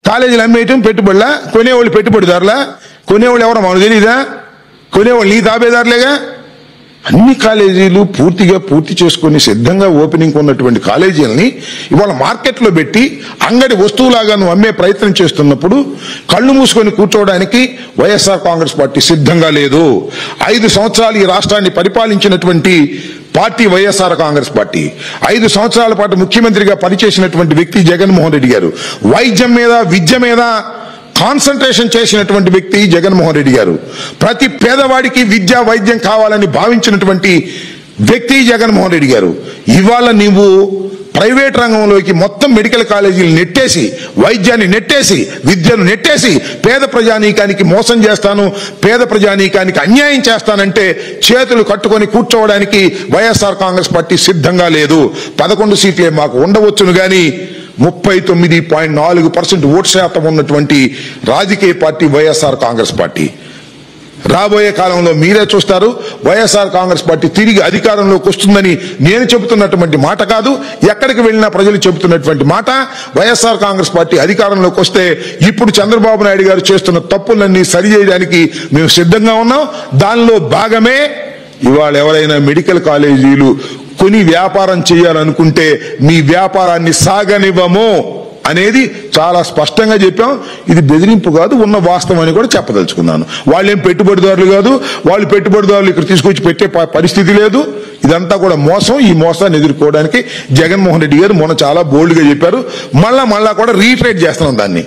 కాలేజీలు అమ్మేయటం పెట్టుబడులా, కొనేవాళ్ళు పెట్టుబడిదారులా, కొనేవాళ్ళు ఎవరో మనకు తెలీదా, కొనేవాళ్ళు నీ తాబేదారులేగా. అన్ని కాలేజీలు పూర్తి చేసుకుని సిద్ధంగా ఓపెనింగ్ ఉన్నటువంటి కాలేజీలని ఇవాళ మార్కెట్లో పెట్టి అంగడి వస్తువులాగా నువ్వు అమ్మే ప్రయత్నం చేస్తున్నప్పుడు కళ్ళు మూసుకొని కూర్చోవడానికి వైఎస్ఆర్ కాంగ్రెస్ పార్టీ సిద్ధంగా లేదు. 5 సంవత్సరాలు ఈ రాష్ట్రాన్ని పరిపాలించినటువంటి పార్టీ వైఎస్ఆర్ కాంగ్రెస్ పార్టీ. 5 సంవత్సరాల పాటు ముఖ్యమంత్రిగా పనిచేసినటువంటి వ్యక్తి జగన్మోహన్ రెడ్డి గారు. వైద్యం మీద, విద్య మీద కాన్సంట్రేషన్ చేసినటువంటి వ్యక్తి జగన్మోహన్ రెడ్డి గారు. ప్రతి పేదవాడికి విద్య, వైద్యం కావాలని భావించినటువంటి వ్యక్తి జగన్మోహన్ రెడ్డి గారు. ఇవాళ నీవు ప్రైవేట్ రంగంలోకి మొత్తం మెడికల్ కాలేజీలు నెట్టేసి, వైద్యాన్ని నెట్టేసి, విద్యను నెట్టేసి పేద ప్రజానీకానికి మోసం చేస్తాను, పేద ప్రజానీకానికి అన్యాయం చేస్తానంటే చేతులు కట్టుకొని కూర్చోవడానికి వైఎస్ఆర్ కాంగ్రెస్ పార్టీ సిద్ధంగా లేదు. 11 సీట్లే మాకు ఉండవచ్చును గాని 39.4% ఓటు శాతం ఉన్నటువంటి రాజకీయ పార్టీ వైఎస్ఆర్ కాంగ్రెస్ పార్టీ. రాబోయే కాలంలో మీరే చూస్తారు. వైఎస్ఆర్ కాంగ్రెస్ పార్టీ తిరిగి అధికారంలోకి వస్తుందని నేను చెబుతున్నటువంటి మాట కాదు, ఎక్కడికి వెళ్ళినా ప్రజలు చెబుతున్నటువంటి మాట. వైఎస్ఆర్ కాంగ్రెస్ పార్టీ అధికారంలోకి వస్తే ఇప్పుడు చంద్రబాబు నాయుడు గారు చేస్తున్న తప్పులన్నీ సరిచేయడానికి మేము సిద్ధంగా ఉన్నాం. దానిలో భాగమే ఇవాళ ఎవరైనా మెడికల్ కాలేజీలు కొని వ్యాపారం చేయాలనుకుంటే మీ వ్యాపారాన్ని సాగనివ్వము అనేది చాలా స్పష్టంగా చెప్పాం. ఇది బెదిరింపు కాదు, ఉన్న వాస్తవం అని కూడా చెప్పదలుచుకున్నాను. వాళ్ళేం పెట్టుబడిదారులు కాదు, వాళ్ళు పెట్టుబడిదారులు ఇక్కడ తీసుకొచ్చి పెట్టే పరిస్థితి లేదు. ఇదంతా కూడా మోసం. ఈ మోసాన్ని ఎదుర్కోవడానికి జగన్మోహన్ రెడ్డి గారు మొన్న చాలా బోల్డ్ గా చెప్పారు. మళ్ళా కూడా రీట్రేట్ చేస్తున్నాం దాన్ని.